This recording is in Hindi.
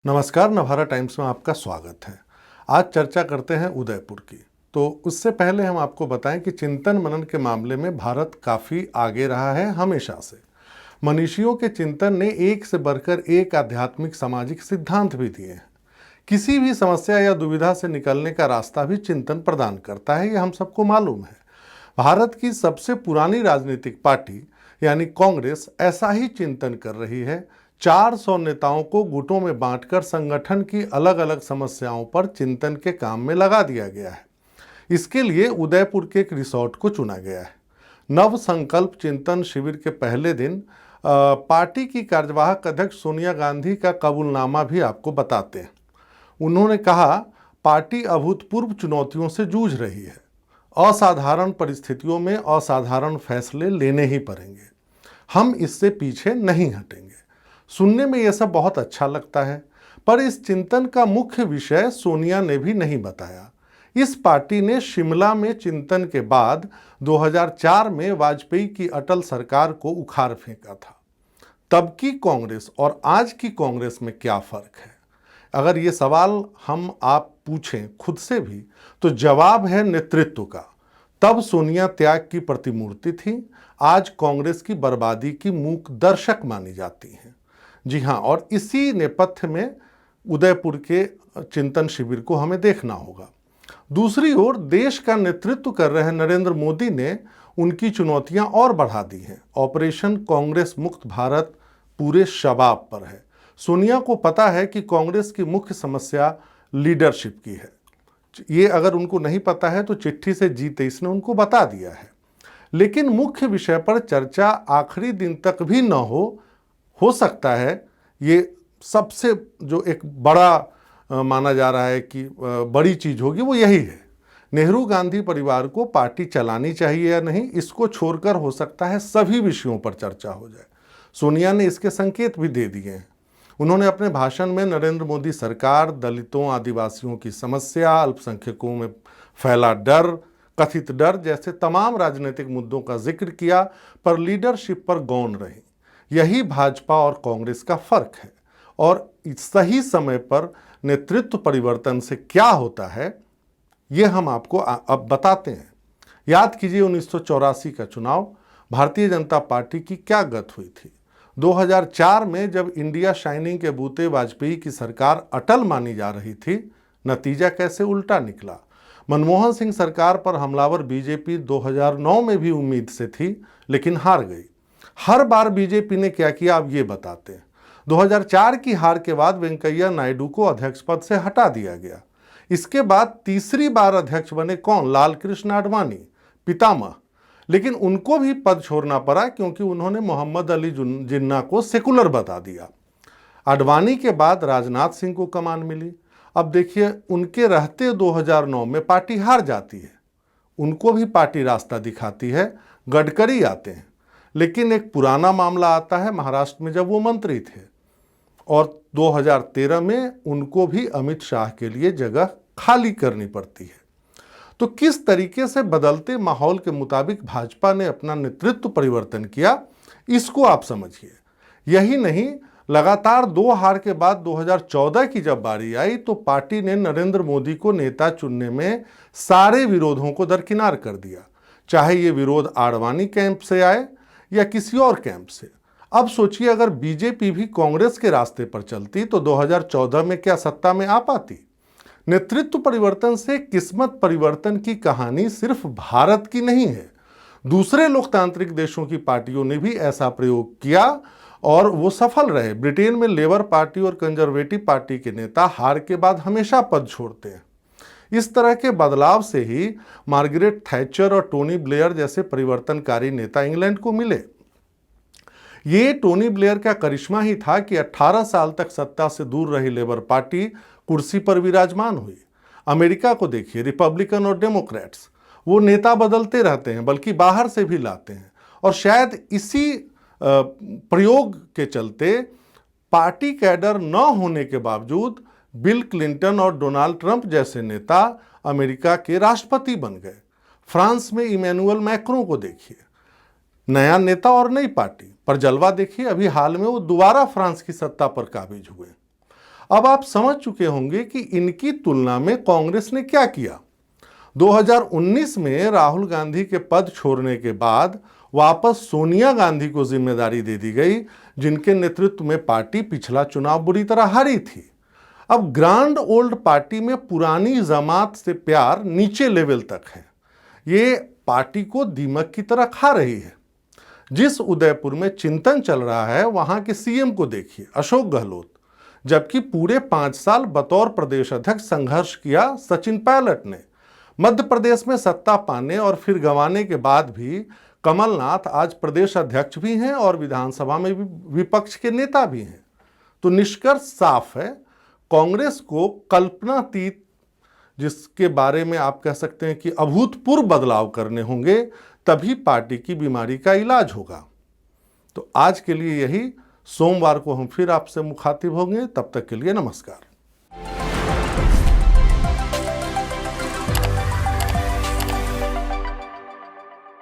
नमस्कार, नवभारत टाइम्स में आपका स्वागत है। आज चर्चा करते हैं उदयपुर की। तो उससे पहले हम आपको बताएं कि चिंतन मनन के मामले में भारत काफ़ी आगे रहा है हमेशा से। मनीषियों के चिंतन ने एक से बढ़कर एक आध्यात्मिक सामाजिक सिद्धांत भी दिए हैं। किसी भी समस्या या दुविधा से निकलने का रास्ता भी चिंतन प्रदान करता है, ये हम सबको मालूम है। भारत की सबसे पुरानी राजनीतिक पार्टी यानी कांग्रेस ऐसा ही चिंतन कर रही है। 400 नेताओं को गुटों में बांटकर संगठन की अलग अलग समस्याओं पर चिंतन के काम में लगा दिया गया है। इसके लिए उदयपुर के एक रिसोर्ट को चुना गया है। नव संकल्प चिंतन शिविर के पहले दिन पार्टी की कार्यवाहक अध्यक्ष सोनिया गांधी का कबूलनामा भी आपको बताते हैं। उन्होंने कहा, पार्टी अभूतपूर्व चुनौतियों से जूझ रही है। असाधारण परिस्थितियों में असाधारण फैसले लेने ही पड़ेंगे। हम इससे पीछे नहीं हटेंगे। सुनने में यह सब बहुत अच्छा लगता है, पर इस चिंतन का मुख्य विषय सोनिया ने भी नहीं बताया। इस पार्टी ने शिमला में चिंतन के बाद 2004 में वाजपेयी की अटल सरकार को उखाड़ फेंका था। तब की कांग्रेस और आज की कांग्रेस में क्या फर्क है? अगर ये सवाल हम आप पूछें खुद से भी, तो जवाब है नेतृत्व का। तब सोनिया त्याग की प्रतिमूर्ति थी, आज कांग्रेस की बर्बादी की मूक दर्शक मानी जाती हैं। जी हाँ, और इसी नेपथ्य में उदयपुर के चिंतन शिविर को हमें देखना होगा। दूसरी ओर देश का नेतृत्व कर रहे नरेंद्र मोदी ने उनकी चुनौतियां और बढ़ा दी हैं। ऑपरेशन कांग्रेस मुक्त भारत पूरे शबाब पर है। सोनिया को पता है कि कांग्रेस की मुख्य समस्या लीडरशिप की है। ये अगर उनको नहीं पता है तो चिट्ठी से G23 ने उनको बता दिया है। लेकिन मुख्य विषय पर चर्चा आखिरी दिन तक भी न हो सकता है। ये सबसे जो एक बड़ा माना जा रहा है कि बड़ी चीज होगी वो यही है, नेहरू गांधी परिवार को पार्टी चलानी चाहिए या नहीं। इसको छोड़कर हो सकता है सभी विषयों पर चर्चा हो जाए। सोनिया ने इसके संकेत भी दे दिए हैं। उन्होंने अपने भाषण में नरेंद्र मोदी सरकार, दलितों आदिवासियों की समस्या, अल्पसंख्यकों में फैला डर, कथित डर जैसे तमाम राजनीतिक मुद्दों का जिक्र किया, पर लीडरशिप पर गौण रही। यही भाजपा और कांग्रेस का फर्क है। और सही समय पर नेतृत्व परिवर्तन से क्या होता है, ये हम आपको अब बताते हैं। याद कीजिए 1984 का चुनाव, भारतीय जनता पार्टी की क्या गत हुई थी। 2004 में जब इंडिया शाइनिंग के बूते वाजपेयी की सरकार अटल मानी जा रही थी, नतीजा कैसे उल्टा निकला। मनमोहन सिंह सरकार पर हमलावर बीजेपी 2009 में भी उम्मीद से थी, लेकिन हार गई। हर बार बीजेपी ने क्या किया, अब ये बताते हैं। 2004 की हार के बाद वेंकैया नायडू को अध्यक्ष पद से हटा दिया गया। इसके बाद तीसरी बार अध्यक्ष बने कौन? लाल कृष्ण आडवाणी, पितामह। लेकिन उनको भी पद छोड़ना पड़ा क्योंकि उन्होंने मोहम्मद अली जिन्ना को सेकुलर बता दिया। आडवाणी के बाद राजनाथ सिंह को कमान मिली। अब देखिए, उनके रहते 2009 में पार्टी हार जाती है। उनको भी पार्टी रास्ता दिखाती है, गडकरी आते हैं। लेकिन एक पुराना मामला आता है महाराष्ट्र में, जब वो मंत्री थे, और 2013 में उनको भी अमित शाह के लिए जगह खाली करनी पड़ती है। तो किस तरीके से बदलते माहौल के मुताबिक भाजपा ने अपना नेतृत्व परिवर्तन किया, इसको आप समझिए। यही नहीं, लगातार 2 हार के बाद 2014 की जब बारी आई तो पार्टी ने नरेंद्र मोदी को नेता चुनने में सारे विरोधों को दरकिनार कर दिया, चाहे ये विरोध आडवाणी कैंप से आए या किसी और कैंप से। अब सोचिए, अगर बीजेपी भी कांग्रेस के रास्ते पर चलती तो 2014 में क्या सत्ता में आ पाती? नेतृत्व परिवर्तन से किस्मत परिवर्तन की कहानी सिर्फ भारत की नहीं है। दूसरे लोकतांत्रिक देशों की पार्टियों ने भी ऐसा प्रयोग किया और वो सफल रहे। ब्रिटेन में लेबर पार्टी और कंजर्वेटिव पार्टी के नेता हार के बाद हमेशा पद छोड़ते हैं। इस तरह के बदलाव से ही मार्गरेट थैचर और टोनी ब्लेयर जैसे परिवर्तनकारी नेता इंग्लैंड को मिले। ये टोनी ब्लेयर का करिश्मा ही था कि 18 साल तक सत्ता से दूर रही लेबर पार्टी कुर्सी पर विराजमान हुई। अमेरिका को देखिए, रिपब्लिकन और डेमोक्रेट्स, वो नेता बदलते रहते हैं, बल्कि बाहर से भी लाते हैं। और शायद इसी प्रयोग के चलते पार्टी कैडर न होने के बावजूद बिल क्लिंटन और डोनाल्ड ट्रंप जैसे नेता अमेरिका के राष्ट्रपति बन गए। फ्रांस में इमैनुअल मैक्रों को देखिए, नया नेता और नई पार्टी, पर जलवा देखिए, अभी हाल में वो दोबारा फ्रांस की सत्ता पर काबिज हुए। अब आप समझ चुके होंगे कि इनकी तुलना में कांग्रेस ने क्या किया। 2019 में राहुल गांधी के पद छोड़ने के बाद वापस सोनिया गांधी को जिम्मेदारी दे दी गई, जिनके नेतृत्व में पार्टी पिछला चुनाव बुरी तरह हारी थी। अब ग्रांड ओल्ड पार्टी में पुरानी जमात से प्यार नीचे लेवल तक है। ये पार्टी को दीमक की तरह खा रही है। जिस उदयपुर में चिंतन चल रहा है वहां के सीएम को देखिए, अशोक गहलोत, जबकि पूरे 5 साल बतौर प्रदेश अध्यक्ष संघर्ष किया सचिन पायलट ने। मध्य प्रदेश में सत्ता पाने और फिर गंवाने के बाद भी कमलनाथ आज प्रदेश अध्यक्ष भी हैं और विधानसभा में भी विपक्ष के नेता भी हैं। तो निष्कर्ष साफ है, कांग्रेस को कल्पनातीत, जिसके बारे में आप कह सकते हैं कि अभूतपूर्व बदलाव करने होंगे, तभी पार्टी की बीमारी का इलाज होगा। तो आज के लिए यही। सोमवार को हम फिर आपसे मुखातिब होंगे। तब तक के लिए नमस्कार।